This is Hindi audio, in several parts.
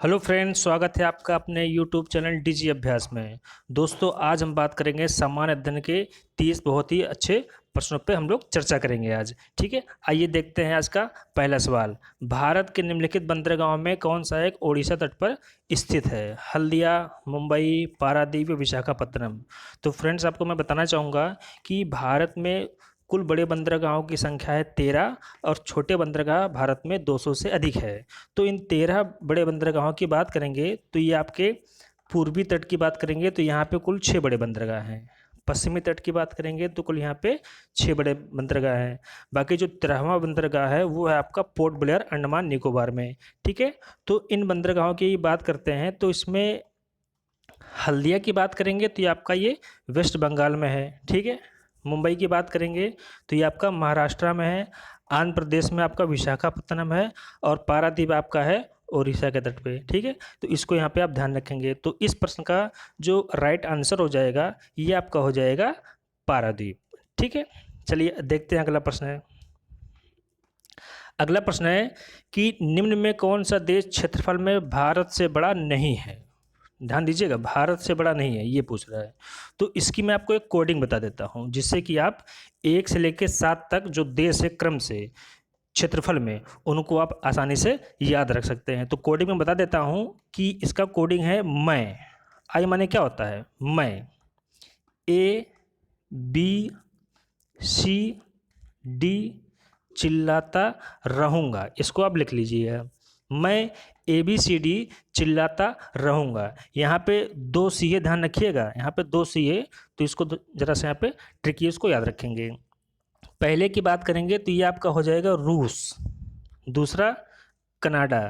हेलो फ्रेंड्स, स्वागत है आपका अपने यूट्यूब चैनल डीजी अभ्यास में। दोस्तों, आज हम बात करेंगे सामान्य अध्ययन के 30 बहुत ही अच्छे प्रश्नों पे हम लोग चर्चा करेंगे आज। ठीक है, आइए देखते हैं आज का पहला सवाल। भारत के निम्नलिखित बंदरगाहों में कौन सा एक ओडिशा तट पर स्थित है? हल्दिया, मुंबई, पारादीप, विशाखापत्तनम। तो फ्रेंड्स, आपको मैं बताना चाहूँगा कि भारत में कुल बड़े बंदरगाहों की संख्या है 13 और छोटे बंदरगाह भारत में 200 से अधिक है। तो इन 13 बड़े बंदरगाहों की बात करेंगे तो ये आपके पूर्वी तट की बात करेंगे तो यहाँ पे कुल 6 बड़े बंदरगाह हैं। पश्चिमी तट की बात करेंगे तो कुल यहाँ पे 6 बड़े बंदरगाह हैं। बाकी जो 13वां बंदरगाह है वो है आपका पोर्ट ब्लेयर, अंडमान निकोबार में। ठीक है, तो इन बंदरगाहों की बात करते हैं तो इसमें हल्दिया की बात करेंगे तो ये आपका ये वेस्ट बंगाल में है। ठीक है, मुंबई की बात करेंगे तो ये आपका महाराष्ट्र में है। आंध्र प्रदेश में आपका विशाखापत्तनम है और पारादीप आपका है उड़ीसा के तट पे। ठीक है, तो इसको यहाँ पे आप ध्यान रखेंगे। तो इस प्रश्न का जो राइट आंसर हो जाएगा ये आपका हो जाएगा पारादीप। ठीक है, चलिए देखते हैं अगला प्रश्न है। अगला प्रश्न है कि निम्न में कौन सा देश क्षेत्रफल में भारत से बड़ा नहीं है? ध्यान दीजिएगा, भारत से बड़ा नहीं है ये पूछ रहा है। तो इसकी मैं आपको एक कोडिंग बता देता हूँ जिससे कि आप 1 से लेकर 7 तक जो देश है क्रम से क्षेत्रफल में, उनको आप आसानी से याद रख सकते हैं। तो कोडिंग में बता देता हूँ कि इसका कोडिंग है मैं। आई माने क्या होता है? मैं। ए बी सी डी चिल्लाता रहूँगा, इसको आप लिख लीजिए। मैं ए बी सी डी चिल्लाता रहूँगा। यहाँ पे 2 सी है, ध्यान रखिएगा, यहाँ पे 2 सी है तो इसको ज़रा सा यहाँ पे ट्रिकी, इसको याद रखेंगे। पहले की बात करेंगे तो ये आपका हो जाएगा रूस, दूसरा कनाडा,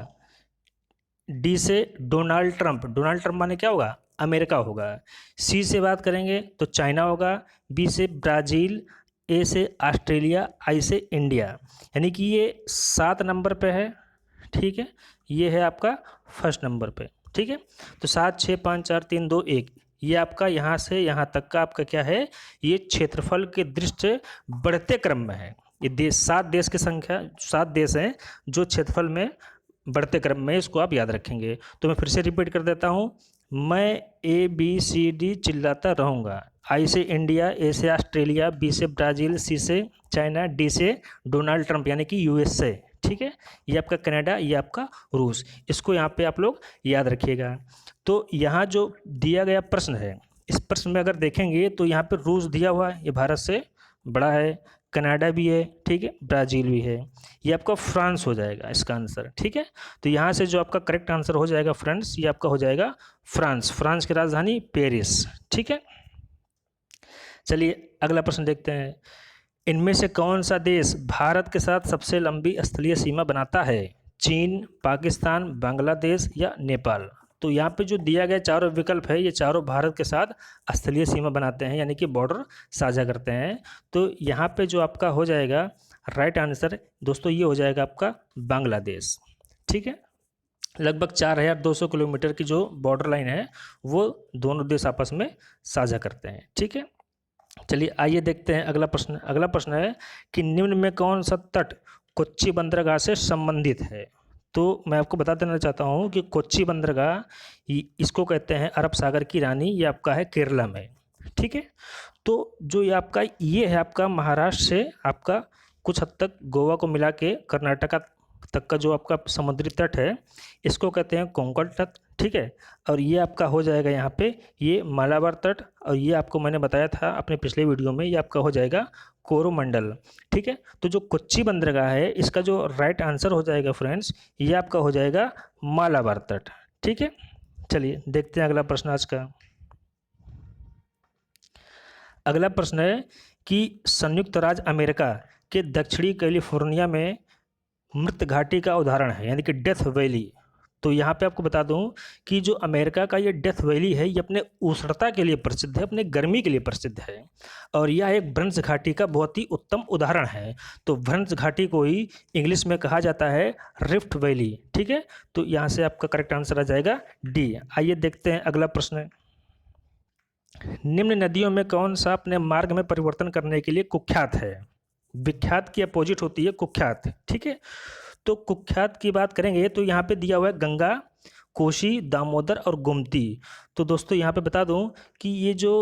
डी से डोनाल्ड ट्रंप, डोनाल्ड ट्रंप माने क्या होगा? अमेरिका होगा। सी से बात करेंगे तो चाइना होगा, बी से ब्राज़ील, ए से ऑस्ट्रेलिया, आई से इंडिया। यानी कि ये 7 नंबर पे है। ठीक है, ये है आपका फर्स्ट नंबर पे। ठीक है, तो 7 6 5 4 3 2 1, ये आपका यहाँ से यहाँ तक का आपका क्या है? ये क्षेत्रफल के दृष्टि से बढ़ते क्रम में है। ये देश 7 देश की संख्या, 7 देश हैं जो क्षेत्रफल में बढ़ते क्रम में, इसको आप याद रखेंगे। तो मैं फिर से रिपीट कर देता हूँ। मैं ए बी सी डी चिल्लाता रहूँगा। आई से इंडिया, ए से ऑस्ट्रेलिया, बी से ब्राज़ील, सी से चाइना, डी से डोनाल्ड ट्रंप यानी कि यूएसए। ठीक है, ये आपका कनाडा, ये आपका रूस। इसको यहाँ पे आप लोग याद रखिएगा। तो यहाँ जो दिया गया प्रश्न है, इस प्रश्न में अगर देखेंगे तो यहाँ पे रूस दिया हुआ है, ये भारत से बड़ा है। कनाडा भी है, ठीक है, ब्राज़ील भी है। ये आपका फ्रांस हो जाएगा इसका आंसर। ठीक है, तो यहाँ से जो आपका करेक्ट आंसर हो जाएगा फ्रेंड्स, ये आपका हो जाएगा फ्रांस। फ्रांस की राजधानी पेरिस। ठीक है, चलिए अगला प्रश्न देखते हैं। इनमें से कौन सा देश भारत के साथ सबसे लंबी स्थलीय सीमा बनाता है? चीन, पाकिस्तान, बांग्लादेश या नेपाल। तो यहाँ पे जो दिया गया चारों विकल्प है, ये चारों भारत के साथ स्थलीय सीमा बनाते हैं, यानी कि बॉर्डर साझा करते हैं। तो यहाँ पे जो आपका हो जाएगा राइट आंसर दोस्तों, ये हो जाएगा आपका बांग्लादेश। ठीक है, लगभग 4200 किलोमीटर की जो बॉर्डर लाइन है वो दोनों देश आपस में साझा करते हैं। ठीक है, चलिए आइए देखते हैं अगला प्रश्न। अगला प्रश्न है कि निम्न में कौन सा तट कोच्चि बंदरगाह से संबंधित है? तो मैं आपको बता देना चाहता हूँ कि कोच्चि बंदरगाह, इसको कहते हैं अरब सागर की रानी, ये आपका है केरला में। ठीक है, तो जो ये आपका ये है आपका महाराष्ट्र से आपका कुछ हद तक गोवा को मिला के कर्नाटका तक का जो आपका समुद्री तट है, इसको कहते हैं कोंकण तट। ठीक है, और ये आपका हो जाएगा यहाँ पे ये मालाबार तट, और ये आपको मैंने बताया था अपने पिछले वीडियो में, ये आपका हो जाएगा कोरोमंडल। ठीक है, तो जो कोच्चि बंदरगाह है इसका जो राइट आंसर हो जाएगा फ्रेंड्स, ये आपका हो जाएगा मालाबार तट। ठीक है, चलिए देखते हैं अगला प्रश्न आज का। अगला प्रश्न है कि संयुक्त राज्य अमेरिका के दक्षिणी कैलिफोर्निया में मृत घाटी का उदाहरण है, यानी कि डेथ वैली। तो यहाँ पे आपको बता दूं कि जो अमेरिका का ये डेथ वैली है, ये अपने उष्णता के लिए प्रसिद्ध है, अपने गर्मी के लिए प्रसिद्ध है, और यह एक भ्रंश घाटी का बहुत ही उत्तम उदाहरण है। तो भ्रंश घाटी को ही इंग्लिश में कहा जाता है रिफ्ट वैली। ठीक है, तो यहाँ से आपका करेक्ट आंसर आ जाएगा डी। आइए देखते हैं अगला प्रश्न। निम्न नदियों में कौन सा अपने मार्ग में परिवर्तन करने के लिए कुख्यात है? विख्यात की अपोजिट होती है कुख्यात। ठीक है, तो कुख्यात की बात करेंगे तो यहाँ पे दिया हुआ है गंगा, कोसी, दामोदर और गोमती। तो दोस्तों यहाँ पे बता दूँ कि ये जो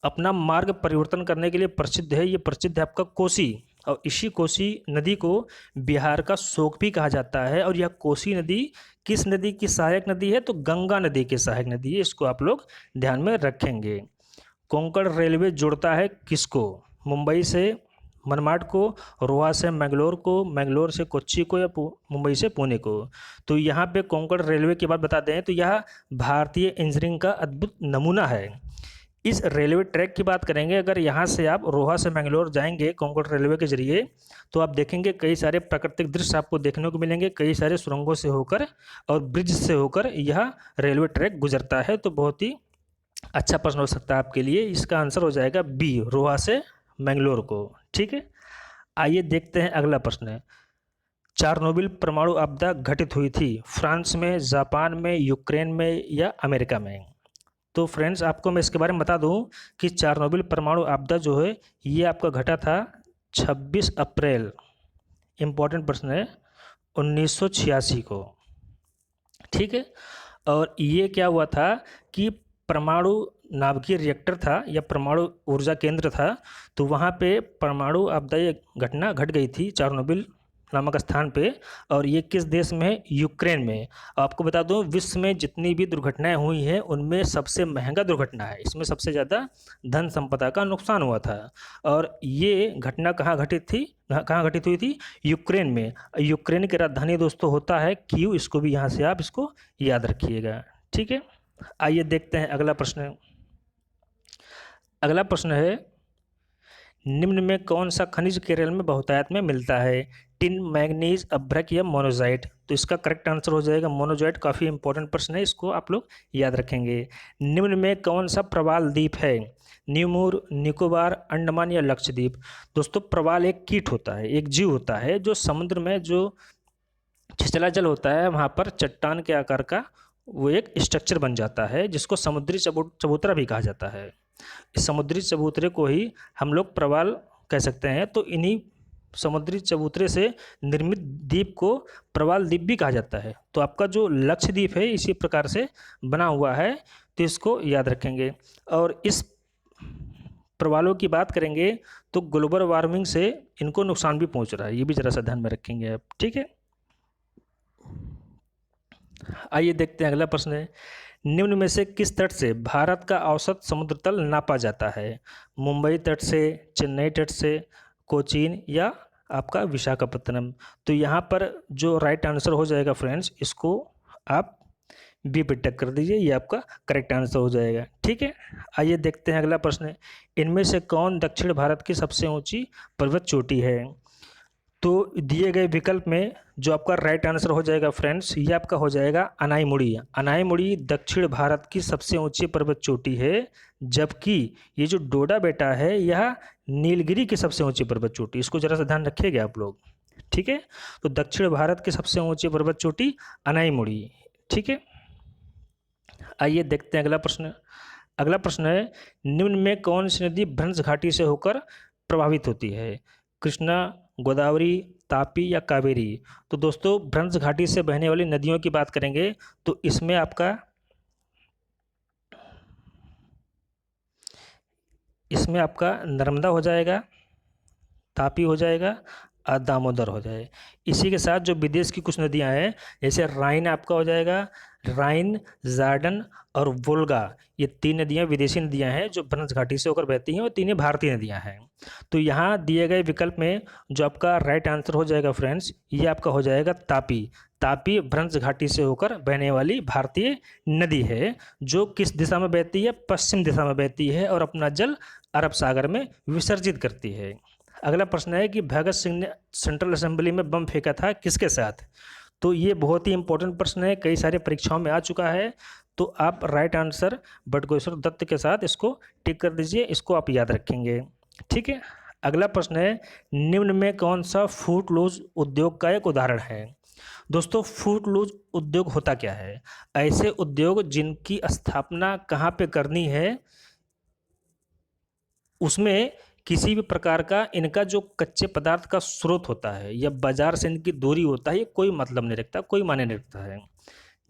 अपना मार्ग परिवर्तन करने के लिए प्रसिद्ध है, ये प्रसिद्ध है आपका कोसी, और इसी कोसी नदी को बिहार का शोक भी कहा जाता है। और यह कोसी नदी किस नदी की सहायक नदी है? तो गंगा नदी की सहायक नदी है, इसको आप लोग ध्यान में रखेंगे। कोंकण रेलवे जोड़ता है किसको? मुंबई से मनमाड को, रोहा से मैंगलोर को, मैंगलोर से कोच्चि को, या मुंबई से पुणे को। तो यहाँ पे कोंकण रेलवे की बात बता दें तो यह भारतीय इंजीनियरिंग का अद्भुत नमूना है। इस रेलवे ट्रैक की बात करेंगे, अगर यहाँ से आप रोहा से मैंगलोर जाएंगे कोंकण रेलवे के जरिए, तो आप देखेंगे कई सारे प्राकृतिक दृश्य आपको देखने को मिलेंगे, कई सारे सुरंगों से होकर और ब्रिज से होकर यह रेलवे ट्रैक गुजरता है। तो बहुत ही अच्छा प्रश्न हो सकता है आपके लिए। इसका आंसर हो जाएगा बी, रोहा से मैंगलोर को। ठीक है, आइए देखते हैं अगला प्रश्न है। चारनोबिल परमाणु आपदा घटित हुई थी फ्रांस में, जापान में, यूक्रेन में या अमेरिका में? तो फ्रेंड्स आपको मैं इसके बारे में बता दूं कि चारनोबिल परमाणु आपदा जो है ये आपका घटा था 26 अप्रैल, इम्पॉर्टेंट प्रश्न है, 1986 को। ठीक है, और ये क्या हुआ था कि परमाणु नाभिकीय रिएक्टर था या परमाणु ऊर्जा केंद्र था, तो वहाँ पे परमाणु आपदा ये घटना घट गई थी चारनोबिल नामक स्थान पे। और ये किस देश में है? यूक्रेन में। आपको बता दूं विश्व में जितनी भी दुर्घटनाएं हुई हैं उनमें सबसे महंगा दुर्घटना है, इसमें सबसे ज़्यादा धन संपदा का नुकसान हुआ था। और ये घटना कहाँ घटित थी, कहाँ घटित हुई थी? यूक्रेन में। यूक्रेन की राजधानी दोस्तों होता है कीव, इसको भी यहाँ से आप इसको याद रखिएगा। ठीक है, आइए देखते हैं अगला प्रश्न। अगला प्रश्न है, निम्न में कौन सा खनिज केरल में बहुतायत में मिलता है? टिन, मैग्नीज, अभ्रक या मोनोजाइट? तो इसका करेक्ट आंसर हो जाएगा मोनोजाइट। काफ़ी इंपॉर्टेंट प्रश्न है, इसको आप लोग याद रखेंगे। निम्न में कौन सा प्रवाल द्वीप है? न्यूमूर, निकोबार, अंडमान या लक्षद्वीप? दोस्तों प्रवाल एक कीट होता है, एक जीव होता है जो समुद्र में जो छिछला जल होता है वहाँ पर चट्टान के आकार का वो एक स्ट्रक्चर बन जाता है, जिसको समुद्री चबूतरा भी कहा जाता है। इस समुद्री चबूतरे को ही हम लोग प्रवाल कह सकते हैं। तो इन्हीं समुद्री चबूतरे से निर्मित द्वीप को प्रवाल द्वीप भी कहा जाता है। तो आपका जो लक्षद्वीप है इसी प्रकार से बना हुआ है, तो इसको याद रखेंगे। और इस प्रवालों की बात करेंगे तो ग्लोबल वार्मिंग से इनको नुकसान भी पहुंच रहा है, ये भी जरा सा ध्यान में रखेंगे आप। ठीक है, आइए देखते हैं अगला प्रश्न है। निम्न में से किस तट से भारत का औसत समुद्र तल नापा जाता है? मुंबई तट से, चेन्नई तट से, कोचीन या आपका विशाखापत्तनम? तो यहाँ पर जो राइट आंसर हो जाएगा फ्रेंड्स, इसको आप बी पे टिक कर दीजिए, ये आपका करेक्ट आंसर हो जाएगा। ठीक है, आइए देखते हैं अगला प्रश्न। इनमें से कौन दक्षिण भारत की सबसे ऊंची पर्वत चोटी है? तो दिए गए विकल्प में जो आपका राइट आंसर हो जाएगा फ्रेंड्स, ये आपका हो जाएगा अनाईमुड़ी। अनाईमुड़ी दक्षिण भारत की सबसे ऊंची पर्वत चोटी है, जबकि ये जो डोडा बेटा है यह नीलगिरी की सबसे ऊंची पर्वत चोटी। इसको जरा सा ध्यान रखिएगा आप लोग। ठीक है, तो दक्षिण भारत की सबसे ऊंची पर्वत चोटी अनाईमुड़ी। ठीक है, आइए देखते हैं अगला प्रश्न। अगला प्रश्न है, निम्न में कौन सी नदी भ्रंश घाटी से होकर प्रभावित होती है? कृष्णा, गोदावरी, तापी या कावेरी? तो दोस्तों भ्रंश घाटी से बहने वाली नदियों की बात करेंगे तो इसमें आपका नर्मदा हो जाएगा, तापी हो जाएगा और दामोदर हो जाए। इसी के साथ जो विदेश की कुछ नदियां हैं जैसे राइन आपका हो जाएगा, राइन, जार्डन और वोल्गा, ये तीन नदियां विदेशी नदियां हैं जो भ्रंश घाटी से होकर बहती हैं और तीनों भारतीय नदियां हैं। तो यहाँ दिए गए विकल्प में जो आपका राइट आंसर हो जाएगा फ्रेंड्स, ये आपका हो जाएगा तापी। तापी भ्रंश घाटी से होकर बहने वाली भारतीय नदी है जो किस दिशा में बहती है? पश्चिम दिशा में बहती है और अपना जल अरब सागर में विसर्जित करती है। अगला प्रश्न है कि भगत सिंह ने सेंट्रल असेंबली में बम फेंका था किसके साथ? तो ये बहुत ही इंपॉर्टेंट प्रश्न है, कई सारे परीक्षाओं में आ चुका है। तो आप राइट आंसर बटुकेश्वर दत्त के साथ इसको टिक कर दीजिए, इसको आप याद रखेंगे। ठीक है, अगला प्रश्न है, निम्न में कौन सा फूट लूज उद्योग का एक उदाहरण है? दोस्तों फूट लूज उद्योग होता क्या है? ऐसे उद्योग जिनकी स्थापना कहाँ पे करनी है, उसमें किसी भी प्रकार का इनका जो कच्चे पदार्थ का स्रोत होता है या बाजार से इनकी दूरी होता है, ये कोई मतलब नहीं रखता, कोई मायने नहीं रखता है।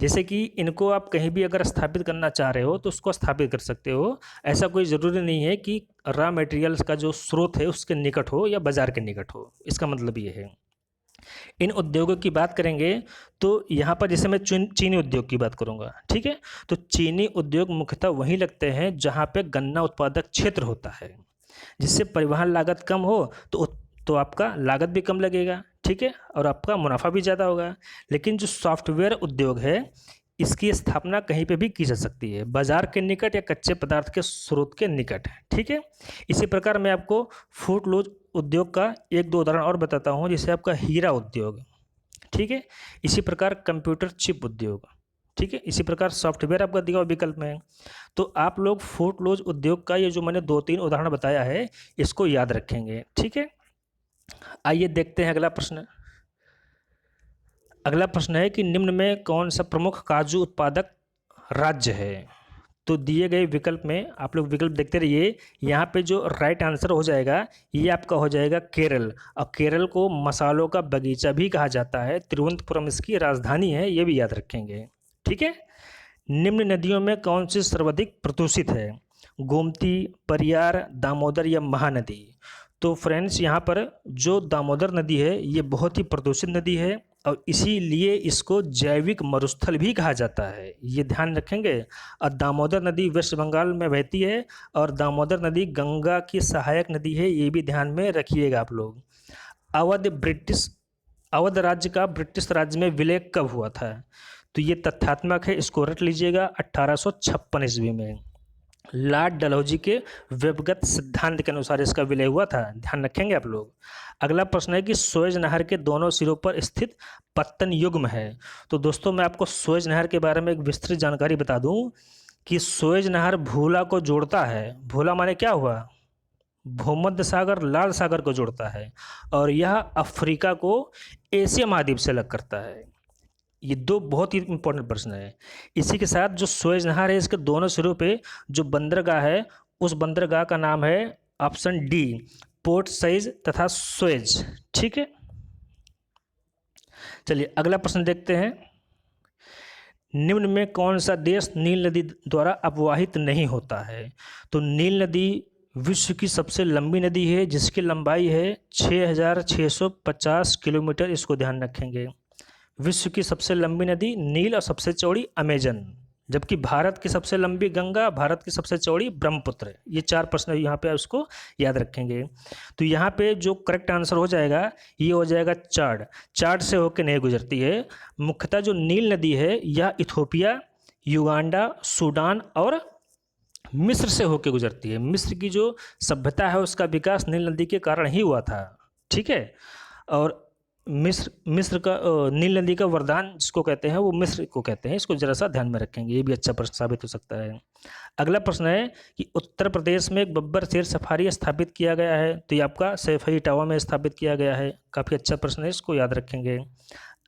जैसे कि इनको आप कहीं भी अगर स्थापित करना चाह रहे हो तो उसको स्थापित कर सकते हो। ऐसा कोई ज़रूरी नहीं है कि रॉ मटेरियल्स का जो स्रोत है उसके निकट हो या बाज़ार के निकट हो, इसका मतलब ये है। इन उद्योगों की बात करेंगे तो यहाँ पर जैसे मैं चीनी उद्योग की बात करूँगा, ठीक है। तो चीनी उद्योग मुख्यतः वहीं लगते हैं जहाँ पे गन्ना उत्पादक क्षेत्र होता है, जिससे परिवहन लागत कम हो तो आपका लागत भी कम लगेगा, ठीक है, और आपका मुनाफा भी ज़्यादा होगा। लेकिन जो सॉफ्टवेयर उद्योग है इसकी स्थापना कहीं पे भी की जा सकती है, बाजार के निकट या कच्चे पदार्थ के स्रोत के निकट, ठीक है। इसी प्रकार मैं आपको फूड लोज उद्योग का एक दो उदाहरण और बताता हूँ, जैसे आपका हीरा उद्योग, ठीक है। इसी प्रकार कंप्यूटर चिप उद्योग, ठीक है। इसी प्रकार सॉफ्टवेयर आपका दिया हुआ विकल्प में है। तो आप लोग फूड लोज उद्योग का ये जो मैंने 2-3 उदाहरण बताया है इसको याद रखेंगे, ठीक है। आइए देखते हैं अगला प्रश्न। अगला प्रश्न है कि निम्न में कौन सा प्रमुख काजू उत्पादक राज्य है। तो दिए गए विकल्प में आप लोग विकल्प देखते रहिए। यहाँ पे जो राइट आंसर हो जाएगा ये आपका हो जाएगा केरल। और केरल को मसालों का बगीचा भी कहा जाता है, तिरुवनंतपुरम इसकी राजधानी है, ये भी याद रखेंगे, ठीक है। निम्न नदियों में कौन सी सर्वाधिक प्रदूषित है, गोमती, परियार, दामोदर या महानदी। तो फ्रेंड्स यहाँ पर जो दामोदर नदी है ये बहुत ही प्रदूषित नदी है और इसीलिए इसको जैविक मरुस्थल भी कहा जाता है, ये ध्यान रखेंगे। और दामोदर नदी वेस्ट बंगाल में बहती है और दामोदर नदी गंगा की सहायक नदी है, ये भी ध्यान में रखिएगा आप लोग। अवध राज्य का ब्रिटिश राज्य में विलय कब हुआ था। तो ये तथ्यात्मक है, इसको रट लीजिएगा, 1856 ईस्वी में लॉर्ड डलहौजी के व्यक्तिगत सिद्धांत के अनुसार इसका विलय हुआ था, ध्यान रखेंगे आप लोग। अगला प्रश्न है कि सुएज नहर के दोनों सिरों पर स्थित पत्तन युग्म है। तो दोस्तों मैं आपको सुएज नहर के बारे में एक विस्तृत जानकारी बता दूं कि सुएज नहर भूला को जोड़ता है। भूला माने क्या हुआ, भूमध्य सागर लाल सागर को जोड़ता है और यह अफ्रीका को एशिया महाद्वीप से अलग करता है। ये दो बहुत ही इंपॉर्टेंट प्रश्न है। इसी के साथ जो सुएज नहर है इसके दोनों सिरों पे जो बंदरगाह है उस बंदरगाह का नाम है ऑप्शन डी, पोर्ट सईद तथा सुएज, ठीक है। चलिए अगला प्रश्न देखते हैं। निम्न में कौन सा देश नील नदी द्वारा अपवाहित नहीं होता है। तो नील नदी विश्व की सबसे लंबी नदी है जिसकी लंबाई है 6650 किलोमीटर, इसको ध्यान रखेंगे। विश्व की सबसे लंबी नदी नील और सबसे चौड़ी अमेजन, जबकि भारत की सबसे लंबी गंगा, भारत की सबसे चौड़ी ब्रह्मपुत्र। ये 4 प्रश्न यहाँ पे उसको याद रखेंगे। तो यहाँ पे जो करेक्ट आंसर हो जाएगा ये हो जाएगा चाड से होकर नहीं गुजरती है। मुख्यतः जो नील नदी है यह इथोपिया, युगांडा, सूडान और मिस्र से होकर गुजरती है। मिस्र की जो सभ्यता है उसका विकास नील नदी के कारण ही हुआ था, ठीक है। और मिस्र का नील नदी का वरदान जिसको कहते हैं वो मिस्र को कहते हैं, इसको जरा सा ध्यान में रखेंगे, ये भी अच्छा प्रश्न साबित हो सकता है। अगला प्रश्न है कि उत्तर प्रदेश में एक बब्बर शेर सफारी स्थापित किया गया है। तो ये आपका सैफई इटावा में स्थापित किया गया है, काफ़ी अच्छा प्रश्न है, इसको याद रखेंगे।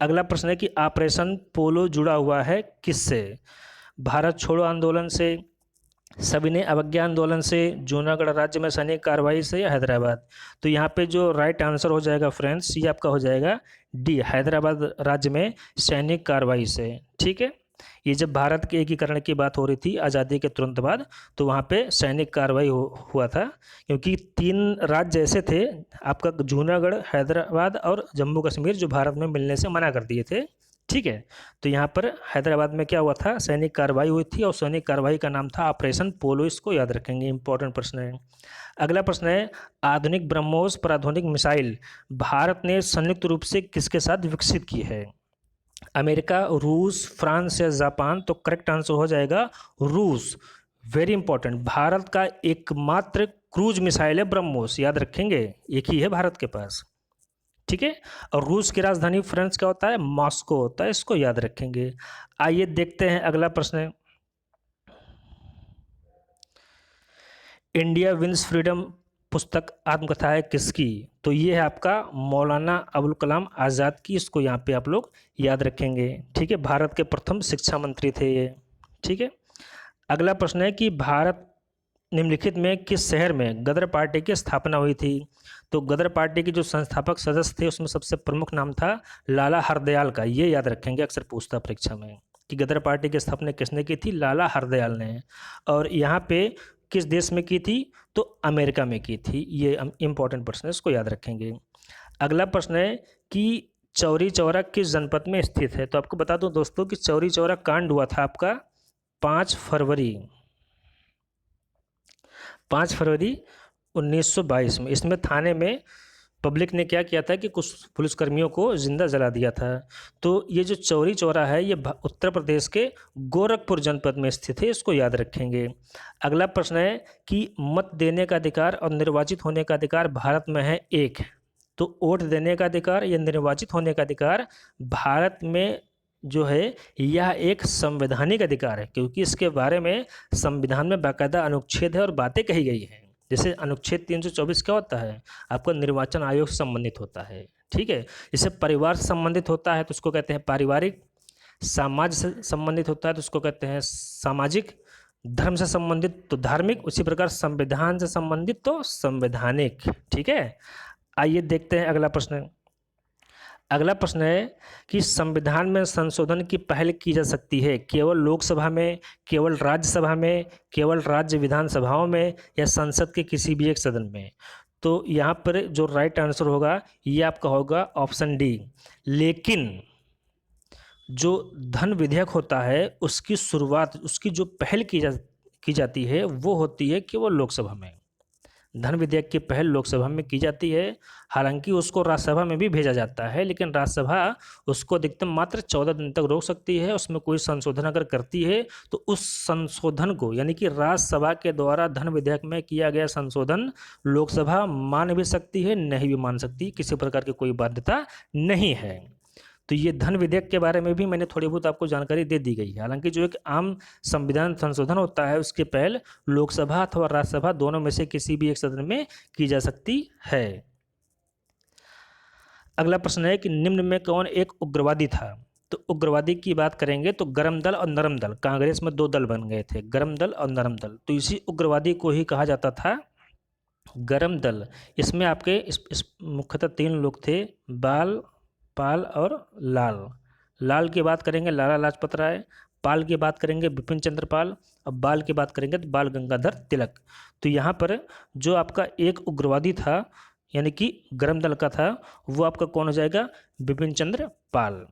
अगला प्रश्न है कि ऑपरेशन पोलो जुड़ा हुआ है किससे। भारत छोड़ो आंदोलन से, सविनय अवज्ञा आंदोलन से, जूनागढ़ राज्य में सैनिक कार्रवाई से या हैदराबाद। तो यहाँ पे जो राइट आंसर हो जाएगा फ्रेंड्स ये आपका हो जाएगा डी, हैदराबाद राज्य में सैनिक कार्रवाई से, ठीक है। ये जब भारत के एकीकरण की बात हो रही थी आज़ादी के तुरंत बाद, तो वहाँ पे सैनिक कार्रवाई हुआ था, क्योंकि 3 राज्य ऐसे थे आपका जूनागढ़, हैदराबाद और जम्मू कश्मीर जो भारत में मिलने से मना कर दिए थे, ठीक है। तो यहाँ पर हैदराबाद में क्या हुआ था, सैनिक कार्रवाई हुई थी और सैनिक कार्रवाई का नाम था ऑपरेशन पोलो, इसको याद रखेंगे, इंपॉर्टेंट प्रश्न है। अगला प्रश्न है आधुनिक ब्रह्मोस पर आधुनिक मिसाइल भारत ने संयुक्त रूप से किसके साथ विकसित की है। अमेरिका, रूस, फ्रांस या जापान। तो करेक्ट आंसर हो जाएगा रूस, वेरी इंपॉर्टेंट। भारत का एकमात्र क्रूज मिसाइल है ब्रह्मोस, याद रखेंगे, एक ही है भारत के पास, ठीक है। और रूस की राजधानी फ्रांस का होता है मॉस्को होता है, इसको याद रखेंगे। आइए देखते हैं अगला प्रश्न। इंडिया विंस फ्रीडम पुस्तक आत्मकथा है किसकी। तो ये है आपका मौलाना अबुल कलाम आज़ाद की, इसको यहाँ पे आप लोग याद रखेंगे, ठीक है। भारत के प्रथम शिक्षा मंत्री थे ये, ठीक है। अगला प्रश्न है कि भारत निम्नलिखित में किस शहर में गदर पार्टी की स्थापना हुई थी। तो गदर पार्टी के जो संस्थापक सदस्य थे उसमें सबसे प्रमुख नाम था लाला हरदयाल का, ये याद रखेंगे, अक्सर पूछता परीक्षा में, कि गदर पार्टी की स्थापना किसने की थी? लाला हरदयाल ने। और यहाँ पे किस देश में की थी? तो अमेरिका में की थी। ये इम्पोर्टेंट प्रश्न है, इसको याद रखेंगे। अगला प्रश्न है कि चौरी चौरा किस जनपद में स्थित है? तो आपको बता दूं दोस्तों कि चौरी चौरा कांड हुआ था आपका 5 फरवरी 1922 में। इसमें थाने में पब्लिक ने क्या किया था कि कुछ पुलिसकर्मियों को जिंदा जला दिया था। तो ये जो चौरी चौरा है ये उत्तर प्रदेश के गोरखपुर जनपद में स्थित है, इसको याद रखेंगे। अगला प्रश्न है कि मत देने का अधिकार और निर्वाचित होने का अधिकार भारत में है एक। तो वोट देने का अधिकार या निर्वाचित होने का अधिकार भारत में जो है यह एक संवैधानिक अधिकार है, क्योंकि इसके बारे में संविधान में बाकायदा अनुच्छेद है और बातें कही गई हैं। जैसे अनुच्छेद 324 क्या होता है? आपका निर्वाचन आयोग से संबंधित होता है, ठीक है। जैसे परिवार से संबंधित होता है तो उसको कहते हैं पारिवारिक, समाज से संबंधित होता है तो उसको कहते हैं सामाजिक, धर्म से संबंधित तो धार्मिक, उसी प्रकार संविधान से संबंधित तो संवैधानिक, ठीक है। आइए देखते हैं अगला प्रश्न। अगला प्रश्न है कि संविधान में संशोधन की पहल की जा सकती है केवल लोकसभा में, केवल राज्यसभा में, केवल राज्य विधानसभाओं में या संसद के किसी भी एक सदन में? तो यहाँ पर जो राइट आंसर होगा ये आपका होगा ऑप्शन डी। लेकिन जो धन विधेयक होता है उसकी शुरुआत, उसकी जो पहल की जाती है वो होती है केवल लोकसभा में। धन विधेयक की पहल लोकसभा में की जाती है। हालांकि उसको राज्यसभा में भी भेजा जाता है, लेकिन राज्यसभा उसको अधिकतम मात्र 14 दिन तक रोक सकती है। उसमें कोई संशोधन अगर करती है तो उस संशोधन को, यानी कि राज्यसभा के द्वारा धन विधेयक में किया गया संशोधन लोकसभा मान भी सकती है, नहीं भी मान सकती, किसी प्रकार की कोई बाध्यता नहीं है। तो ये धन विधेयक के बारे में भी मैंने थोड़ी बहुत आपको जानकारी दे दी गई है। हालांकि जो एक आम संविधान संशोधन होता है उसकी पहल लोकसभा अथवा राज्यसभा दोनों में से किसी भी एक सदन में की जा सकती है। अगला प्रश्न है कि निम्न में कौन एक उग्रवादी था? तो उग्रवादी की बात करेंगे तो गरम दल और नरम दल, कांग्रेस में 2 दल बन गए थे, गरम दल और नरम दल। तो इसी उग्रवादी को ही कहा जाता था गरम दल। इसमें आपके इस मुख्यतः 3 लोग थे, बाल, पाल और लाल। लाल की बात करेंगे लाला लाजपत राय, पाल की बात करेंगे बिपिन चंद्र पाल, और बाल की बात करेंगे तो बाल गंगाधर तिलक। तो यहाँ पर जो आपका एक उग्रवादी था यानी कि गरम दल का था वो आपका कौन हो जाएगा? बिपिन चंद्र पाल।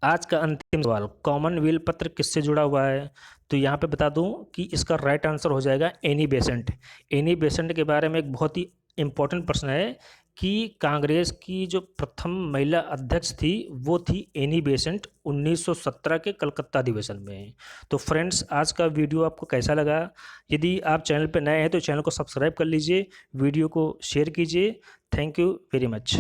आज का अंतिम सवाल, कॉमनवेल्थ पत्र किससे जुड़ा हुआ है? तो यहाँ पे बता दूं कि इसका राइट आंसर हो जाएगा एनी बेसेंट। एनी बेसेंट के बारे में एक बहुत ही इंपॉर्टेंट प्रश्न है कि कांग्रेस की जो प्रथम महिला अध्यक्ष थी वो थी एनी बेसेंट 1917 के कलकत्ता अधिवेशन में। तो फ्रेंड्स, आज का वीडियो आपको कैसा लगा? यदि आप चैनल पर नए हैं तो चैनल को सब्सक्राइब कर लीजिए, वीडियो को शेयर कीजिए। Thank you very much.